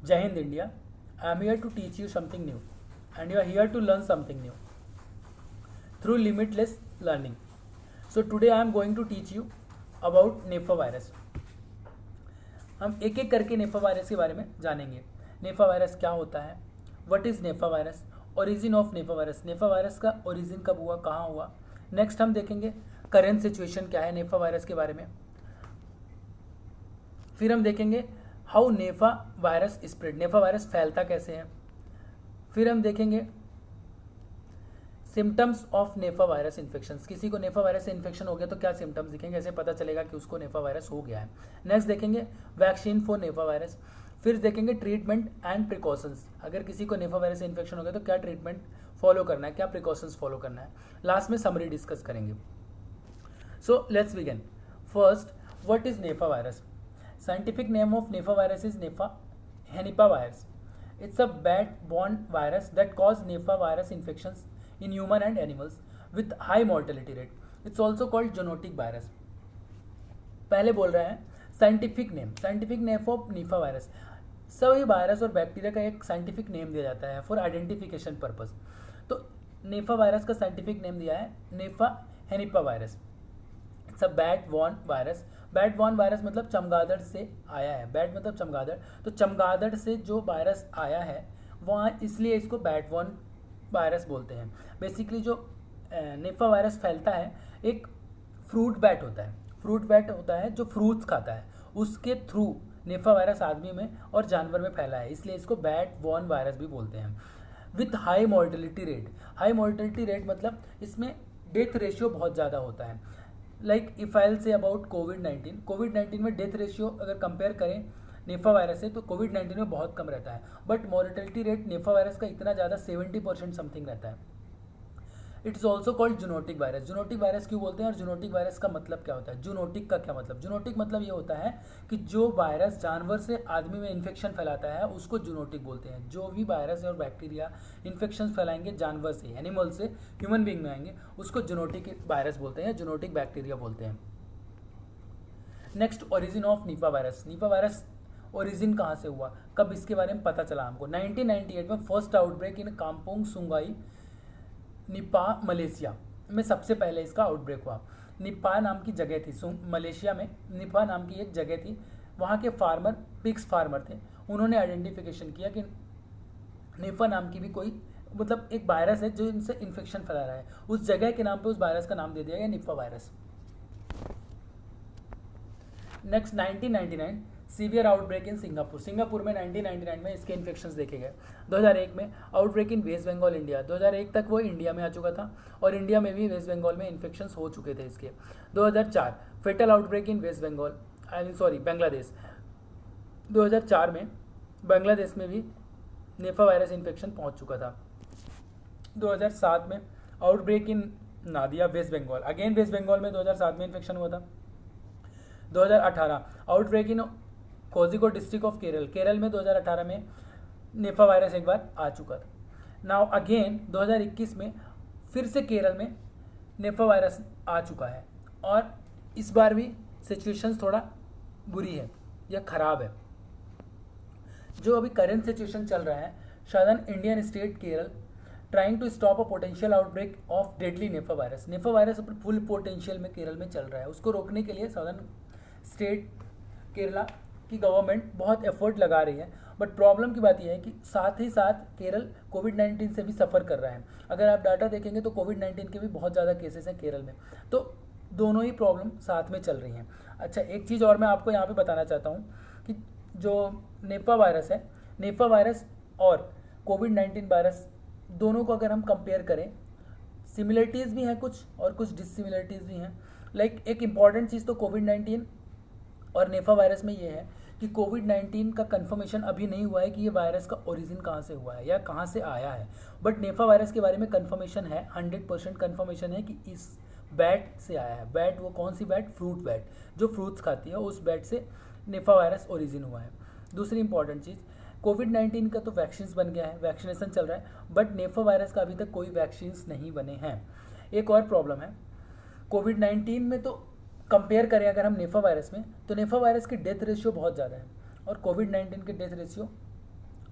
Jai Hind India. I am here to teach you something new, and you are here to learn something new through limitless learning. So today I am going to teach you about NEFA virus. हम एक एक करके नेफा virus के बारे में जानेंगे. नेफा virus क्या होता है, what is NEFA virus, origin of Nipah virus, Nipah virus का ओरिजिन कब हुआ, कहाँ हुआ. नेक्स्ट हम देखेंगे करेंट सिचुएशन क्या है नेफा वायरस के बारे में. फिर हम देखेंगे how NEFA virus spread, NEFA virus फैलता कैसे है. फिर हम देखेंगे symptoms of Nipah virus infection, किसी को नेफा वायरस से इन्फेक्शन हो गया तो क्या सिम्टम्स दिखेंगे, ऐसे पता चलेगा कि उसको नेफा वायरस हो गया है. नेक्स्ट देखेंगे वैक्सीन फॉर नेफा वायरस. फिर देखेंगे ट्रीटमेंट एंड प्रिकॉशंस, अगर किसी को नेफा वायरस से इन्फेक्शन हो गया तो क्या ट्रीटमेंट फॉलो करना है, क्या प्रिकॉशंस फॉलो करना है. लास्ट में समरी डिस्कस करेंगे. So let's begin. First, what is NEFA virus. Scientific name of Nipah virus is NEFA henipa virus. It's a bat-borne virus that cause Nipah virus infections in human and animals with high mortality rate. It's also called zoonotic virus. पहले बोल रहे हैं scientific name of निफा virus. सभी virus और bacteria का एक scientific name दिया जाता है फॉर आइडेंटिफिकेशन पर्पस. तो नेफा वायरस का साइंटिफिक नेम दिया है Nipah henipavirus. It's a bat borne virus. Bat borne virus मतलब चमगादड़ से आया है. बैट मतलब चमगादड़, तो चमगादड़ से जो वायरस आया है वहाँ, इसलिए इसको बैट बॉर्न वायरस बोलते हैं. बेसिकली जो नेफा वायरस फैलता है, एक फ्रूट बैट होता है. फ्रूट बैट होता है जो फ्रूट्स खाता है, उसके थ्रू नेफा वायरस आदमी में और जानवर में फैला है, इसलिए इसको बैट बॉर्न वायरस भी बोलते हैं. With high mortality rate. High mortality rate मतलब इसमें डेथ रेशियो बहुत ज़्यादा होता है. Like if I say about कोविड-19 में डेथ रेशियो अगर कंपेयर करें नेफा वायरस से तो कोविड-19 में बहुत कम रहता है, but mortality rate NEFA virus का इतना ज़्यादा 70% समथिंग रहता है. It is also called zoonotic virus. Zoonotic virus क्यों बोलते हैं और जूनोटिक वायरस का मतलब क्या होता है. जूनोटिक का क्या मतलब, जूनोटिक मतलब ये होता है कि जो वायरस जानवर से आदमी में इन्फेक्शन फैलाता है उसको जूनोटिक बोलते हैं. जो भी वायरस और बैक्टीरिया इन्फेक्शन फैलाएंगे जानवर से, एनिमल से ह्यूमन बींग में आएंगे, उसको जूनोटिक वायरस बोलते हैं, जूनोटिक बैक्टीरिया बोलते हैं. Next, origin of Nipah virus. Nipah virus origin कहाँ से हुआ, कब, इसके बारे में पता चला हमको. 1998 में first outbreak in Kampong Sungai Nipah Malaysia में सबसे पहले इसका आउटब्रेक हुआ. निपा नाम की जगह थी मलेशिया में, निपा नाम की एक जगह थी. वहाँ के फार्मर, पिग्स फार्मर थे, उन्होंने आइडेंटिफिकेशन किया कि निपा नाम की भी कोई मतलब एक वायरस है जो इनसे इन्फेक्शन फैला रहा है. उस जगह के नाम पे उस वायरस का नाम दे दिया गया Nipah virus. Next, 1999 severe outbreak in Singapore. Singapore में 1999 में इसके इन्फेक्शंस देखे गए. 2001 में outbreak in West Bengal India. 2001 तक वो इंडिया में आ चुका था और इंडिया में भी वेस्ट बंगाल में इन्फेक्शंस हो चुके थे इसके. 2004 fatal outbreak in West Bengal, Bangladesh. 2004 में बांग्लादेश में भी नेफा वायरस इन्फेक्शन पहुंच चुका था. 2007 में outbreak in Nadia, West Bengal. Again West Bengal में 2007 में इन्फेक्शन हुआ था. 2018 outbreak in Kozhikode district of Kerala में 2018 में नेफा वायरस एक बार आ चुका था. नाउ अगेन 2021 में फिर से केरल में नेफा वायरस आ चुका है और इस बार भी सिचुएशन थोड़ा बुरी है या ख़राब है. जो अभी करंट सिचुएशन चल रहा है, southern Indian state Kerala trying to stop a potential outbreak of deadly Nipah virus. Nipah virus अपने फुल पोटेंशियल में केरल में चल रहा है, उसको रोकने के लिए सदर्न स्टेट केरला की गवर्नमेंट बहुत एफर्ट लगा रही है. बट प्रॉब्लम की बात यह है कि साथ ही साथ केरल कोविड-19 से भी सफ़र कर रहा है. अगर आप डाटा देखेंगे तो कोविड-19 के भी बहुत ज़्यादा केसेस हैं केरल में, तो दोनों ही प्रॉब्लम साथ में चल रही हैं. अच्छा, एक चीज़ और मैं आपको यहाँ पे बताना चाहता हूँ कि जो नेफा वायरस है, नेफा वायरस और कोविड-19 वायरस दोनों को अगर हम कंपेयर करें, सिमिलरिटीज़ भी हैं कुछ और कुछ डिससिमिलरिटीज़ भी हैं. लाइक एक इम्पॉर्टेंट चीज़ तो कोविड-19 और नेफा वायरस में ये है कि कोविड-19 का कंफर्मेशन अभी नहीं हुआ है कि ये वायरस का ओरिजिन कहाँ से हुआ है या कहाँ से आया है. बट नेफा वायरस के बारे में कंफर्मेशन है, 100% कंफर्मेशन है कि इस बैट से आया है. बैट, वो कौन सी बैट, फ्रूट बैट जो फ्रूट्स खाती है, उस बैट से नेफा वायरस ओरिजिन हुआ है. दूसरी इंपॉर्टेंट चीज़, कोविड-19 का तो वैक्सीन बन गया है, वैक्सीनेशन चल रहा है, बट नेफा वायरस का अभी तक कोई वैक्सीन नहीं बने हैं. एक और प्रॉब्लम है, कोविड-19 में तो कंपेयर करें अगर हम नेफा वायरस में, तो नेफा वायरस की डेथ रेशियो बहुत ज़्यादा है और कोविड-19 के डेथ रेशियो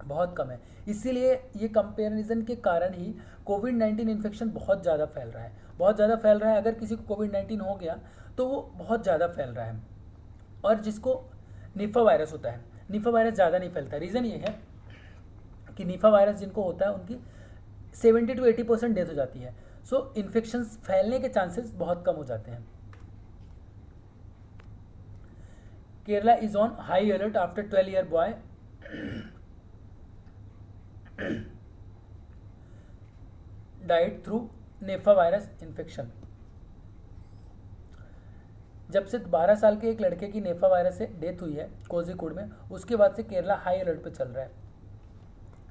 बहुत कम है। इसीलिए ये कंपैरिजन के कारण ही कोविड-19 इन्फेक्शन बहुत ज़्यादा फैल रहा है, बहुत ज़्यादा फैल रहा है। अगर किसी को कोविड-19 हो गया तो वो बहुत ज़्यादा फैल रहा है, और जिसको निफा वायरस होता है, निफा वायरस ज़्यादा नहीं फैलता। रीज़न ये है कि निफा वायरस जिनको होता है उनकी 70 to 80% डेथ हो जाती है। सो इन्फेक्शंस फैलने के चांसेस बहुत कम हो जाते हैं। Kerala is on high alert after 12-year boy died through NEFA virus infection. जब से 12 साल के एक लड़के की नेफा वायरस से डेथ हुई है कोझिकोड में, उसके बाद से केरला हाई अलर्ट पे चल रहा है।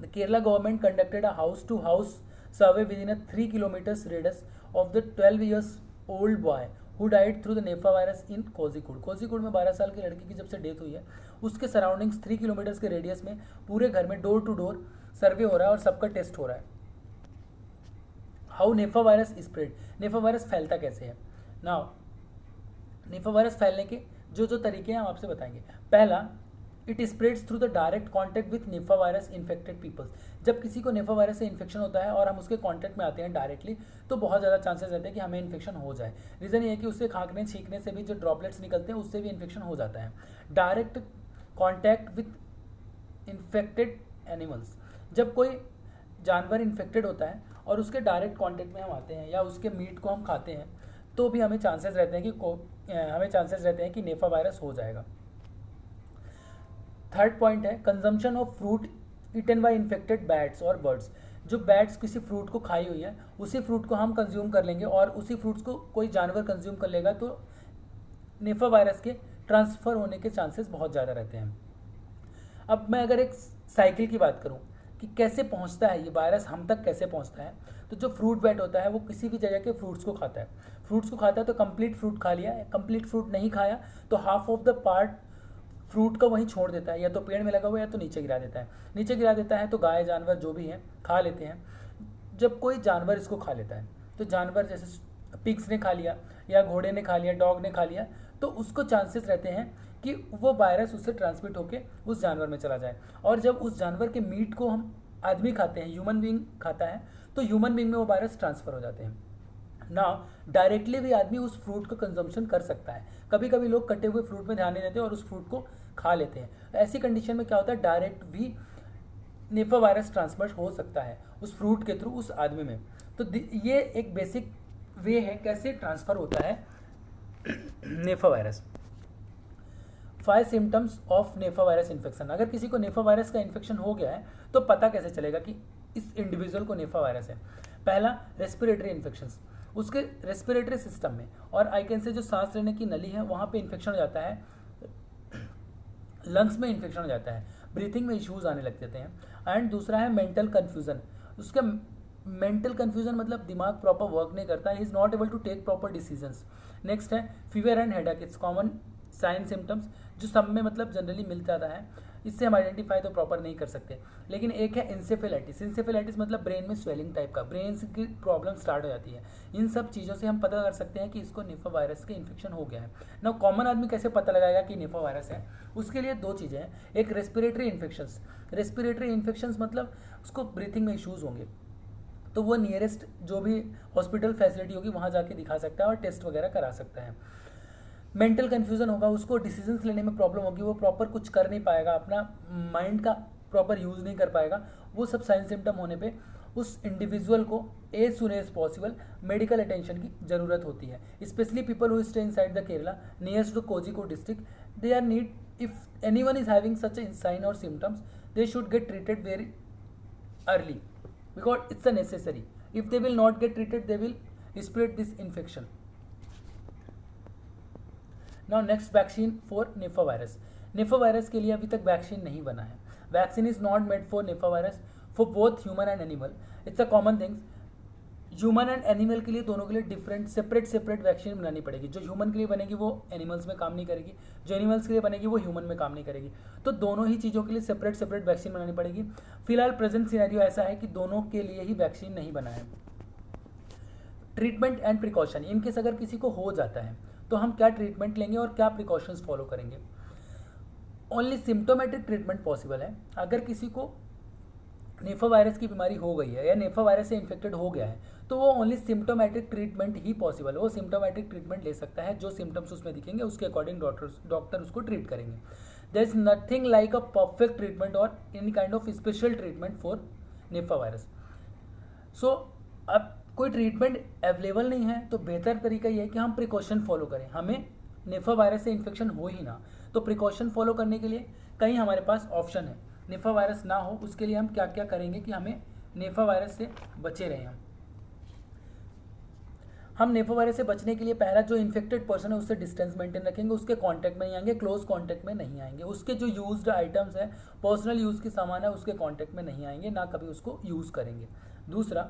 The Kerala government conducted a house to house survey within a 3 kilometers radius of the 12 years old boy who died through the Nipah virus in Kozhikode. Kozhikode में 12 साल के लड़के की जब से डेथ हुई है, उसके सराउंडिंग्स 3 kilometers के रेडियस में पूरे घर में डोर टू डोर सर्वे हो रहा है और सबका टेस्ट हो रहा है। How NEFA virus spread, NEFA virus फैलता कैसे है। नाउ नेफा वायरस फैलने के जो जो तरीके हैं हम आपसे बताएंगे। पहला, it spreads through the direct contact with Nipah virus infected peoples. जब किसी को नेफा वायरस से इन्फेक्शन होता है और हम उसके कॉन्टैक्ट में आते हैं डायरेक्टली, तो बहुत ज़्यादा चांसेस रहते हैं कि हमें इन्फेक्शन हो जाए। रीज़न ये है कि उससे खांकने छींकने से भी जो ड्रॉपलेट्स निकलते हैं उससे भी इन्फेक्शन हो जाता है। Direct contact with infected animals, जब कोई जानवर इन्फेक्टेड होता है और उसके डायरेक्ट कॉन्टैक्ट में हम आते हैं या उसके मीट को हम खाते हैं, तो भी हमें चांसेस रहते हैं कि नेफा वायरस हो जाएगा। थर्ड पॉइंट है consumption of fruit eaten by infected bats और बर्ड्स। जो बैट्स किसी फ्रूट को खाई हुई है, उसी फ्रूट को हम कंज्यूम कर लेंगे और उसी फ्रूट्स को कोई जानवर कंज्यूम कर लेगा, तो नेफा वायरस के ट्रांसफ़र होने के चांसेस बहुत ज़्यादा रहते हैं। अब मैं अगर एक साइकिल की बात करूं कि कैसे पहुंचता है ये वायरस हम तक, कैसे पहुंचता है, तो जो फ्रूट बैट होता है वो किसी भी जगह के फ्रूट्स को खाता है। फ्रूट्स को खाता है तो कंप्लीट फ्रूट खा लिया, कंप्लीट फ्रूट नहीं खाया तो half of the part fruit का वहीं छोड़ देता है, या तो पेड़ में लगा हुआ है या तो नीचे गिरा देता है। नीचे गिरा देता है तो गाय जानवर जो भी हैं खा लेते हैं। जब कोई जानवर इसको खा लेता है, तो जानवर जैसे पिग्स ने खा लिया या घोड़े ने खा लिया, डॉग ने खा लिया, तो उसको चांसेस रहते हैं कि वो वायरस उससे ट्रांसमिट होकर उस जानवर में चला जाए। और जब उस जानवर के मीट को हम आदमी खाते हैं, ह्यूमन बीइंग खाता है, तो ह्यूमन बीइंग में वो वायरस ट्रांसफ़र हो जाते हैं ना। डायरेक्टली भी आदमी उस फ्रूट का कंजम्पशन कर सकता है। कभी कभी लोग कटे हुए फ्रूट में ध्यान नहीं देते और उस फ्रूट को खा लेते हैं। ऐसी कंडीशन में क्या होता है, डायरेक्ट भी नेफा वायरस ट्रांसफर हो सकता है उस फ्रूट के थ्रू उस आदमी में। तो ये एक बेसिक वे है कैसे ट्रांसफ़र होता है Nipah virus. 5 symptoms of Nipah virus infection. अगर किसी को नेफा वायरस का इन्फेक्शन हो गया है तो पता कैसे चलेगा कि इस इंडिविजुअल को नेफा वायरस है। पहला, रेस्पिरेटरी इन्फेक्शंस, उसके रेस्पिरेटरी सिस्टम में और आई कैन से जो सांस लेने की नली है वहाँ पे इन्फेक्शन हो जाता है, लंग्स में इन्फेक्शन हो जाता है, ब्रीथिंग में इश्यूज आने लग जाते हैं। एंड दूसरा है मेंटल कन्फ्यूजन। उसका मेंटल कन्फ्यूजन मतलब दिमाग प्रॉपर वर्क नहीं करता है, is not able to take proper decisions. Next है fever and headache. It's common sign symptoms जो सब में मतलब जनरली मिल जाता है, इससे हम आइडेंटिफाई तो प्रॉपर नहीं कर सकते। लेकिन एक है इंसेफेलाइटिस। इंसेफेलाइटिस मतलब ब्रेन में स्वेलिंग टाइप का, ब्रेन की प्रॉब्लम स्टार्ट हो जाती है। इन सब चीज़ों से हम पता कर सकते हैं कि इसको निफा वायरस के इन्फेक्शन हो गया है ना। कॉमन आदमी कैसे पता लगाएगा कि निफा वायरस है, उसके लिए 2 चीज़ें हैं। एक रेस्पिरेटरी इन्फेक्शंस। रेस्पिरेटरी इन्फेक्शंस मतलब उसको ब्रीथिंग में इशूज़ होंगे, तो वो नियरेस्ट जो भी हॉस्पिटल फैसिलिटी होगी वहाँ जाके दिखा सकता है और टेस्ट वगैरह करा सकता है। मेंटल कन्फ्यूजन होगा, उसको डिसीजंस लेने में प्रॉब्लम होगी, वो प्रॉपर कुछ कर नहीं पाएगा, अपना माइंड का प्रॉपर यूज़ नहीं कर पाएगा। वो सब साइन सिम्टम होने पे उस इंडिविजुअल को as soon as possible medical attention की ज़रूरत होती है। Specially people who stay inside the Kerala nears to Kozhikode district, they are need, if anyone is having such a sign or symptoms, they should get treated very early because it's a necessary. If they will not get treated, they will spread this infection. Now next, vaccine for Nipah virus. Nipah virus के लिए अभी तक vaccine नहीं बना है। Vaccine is not made for Nipah virus for both human and animal. It's a common things. Human and animal के लिए दोनों के लिए डिफरेंट सेपरेट वैक्सीन बनानी पड़ेगी। जो ह्यूमन के लिए बनेगी वो एनिमल्स में काम नहीं करेगी, जो एनिमल्स के लिए बनेगी वो ह्यूमन में काम नहीं करेगी। तो दोनों ही चीज़ों के लिए सेपरेट वैक्सीन बनानी पड़ेगी। फिलहाल प्रेजेंट सिनेरियो ऐसा है कि दोनों के लिए ही वैक्सीन नहीं बना है। ट्रीटमेंट एंड प्रिकॉशन, इनकेस अगर किसी को हो जाता है तो हम क्या ट्रीटमेंट लेंगे और क्या प्रिकॉशंस फॉलो करेंगे। ओनली सिम्टोमेटिक ट्रीटमेंट पॉसिबल है। अगर किसी को नेफा वायरस की बीमारी हो गई है या नेफा वायरस से इन्फेक्टेड हो गया है, तो वो ओनली सिम्टोमेटिक ट्रीटमेंट ही पॉसिबल है। वो सिम्टोमेटिक ट्रीटमेंट ले सकता है, जो सिम्टम्स उसमें दिखेंगे उसके अकॉर्डिंग डॉक्टर उसको ट्रीट करेंगे। There is nothing like a perfect treatment और any kind of special treatment for Nipah virus. So अब कोई ट्रीटमेंट अवेलेबल नहीं है तो बेहतर तरीका ये है कि हम प्रिकॉशन फॉलो करें। हमें नेफा वायरस से इन्फेक्शन हो ही ना, तो प्रिकॉशन फॉलो करने के लिए कई हमारे पास ऑप्शन है। नेफा वायरस ना हो उसके लिए हम क्या क्या करेंगे कि हमें नेफा वायरस से बचे रहें। हम नेफा वायरस से बचने के लिए पहला जो इन्फेक्टेड पर्सन है उससे डिस्टेंस मेंटेन रखेंगे, उसके कांटेक्ट में नहीं आएंगे, क्लोज कांटेक्ट में नहीं आएंगे, उसके जो यूज्ड आइटम्स है, पर्सनल यूज़ के सामान है, उसके कांटेक्ट में नहीं आएंगे, ना कभी उसको यूज़ करेंगे। दूसरा,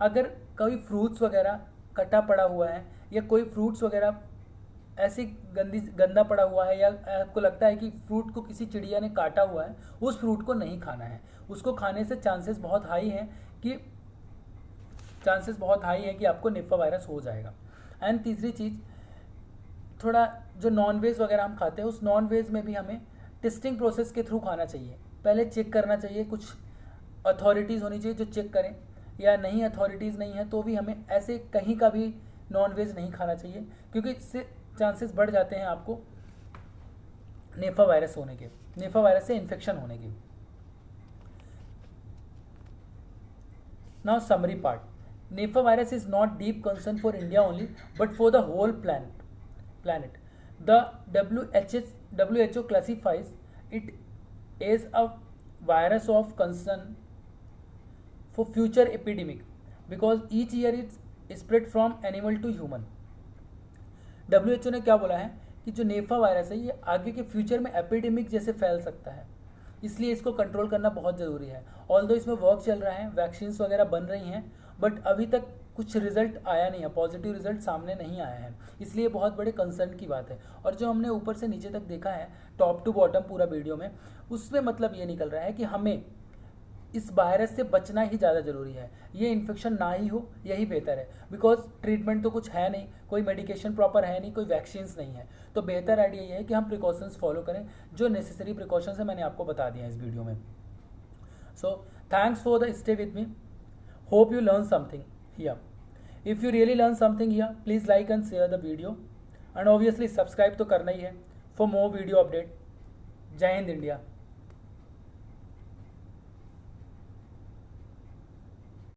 अगर कोई फ्रूट्स वगैरह कटा पड़ा हुआ है या कोई फ्रूट्स वगैरह ऐसी गंदा पड़ा हुआ है या आपको लगता है कि फ्रूट को किसी चिड़िया ने काटा हुआ है, उस फ्रूट को नहीं खाना है। उसको खाने से चांसेस बहुत हाई हैं कि आपको निफा वायरस हो जाएगा। एंड तीसरी चीज़, थोड़ा जो नॉन वेज वगैरह हम खाते हैं उस नॉन वेज में भी हमें टेस्टिंग प्रोसेस के थ्रू खाना चाहिए। पहले चेक करना चाहिए, कुछ अथॉरिटीज़ होनी चाहिए जो चेक करें, या नहीं अथॉरिटीज़ नहीं है तो भी हमें ऐसे कहीं का भी नॉन वेज नहीं खाना चाहिए, क्योंकि इससे चांसेस बढ़ जाते हैं आपको नेफा वायरस होने के, नेफा वायरस से इन्फेक्शन होने की। Now summary part, Nipah virus is not deep concern for India only but for the whole planet. The WHO classifies it as a virus of concern for future epidemic because each year it's spread from animal to human. WHO ने क्या बोला है कि जो नेफा virus है ये आगे के फ्यूचर में एपिडेमिक जैसे फैल सकता है, इसलिए इसको कंट्रोल करना बहुत ज़रूरी है। ऑल्दो इसमें वर्क चल रहा है, वैक्सीन्स वगैरह बन रही हैं, बट अभी तक कुछ रिजल्ट आया नहीं है, पॉजिटिव रिजल्ट सामने नहीं आया है, इसलिए बहुत बड़े कंसर्न की बात है। और जो हमने ऊपर से नीचे तक देखा है, टॉप टू बॉटम पूरा वीडियो में, उसमें मतलब ये निकल रहा है कि हमें इस वायरस से बचना ही ज़्यादा ज़रूरी है। ये इन्फेक्शन ना ही हो यही बेहतर है, बिकॉज ट्रीटमेंट तो कुछ है नहीं, कोई मेडिकेशन प्रॉपर है नहीं, कोई वैक्सीन्स नहीं है, तो बेहतर आइडिया ये है कि हम प्रिकॉशंस फॉलो करें। जो नेसेसरी प्रिकॉशंस है मैंने आपको बता दिया इस वीडियो में। So thanks for the stay with me, hope you learn something here. If you really learn something here, please like and share the video and obviously subscribe तो करना ही है फॉर मोर वीडियो अपडेट। जय Hind India.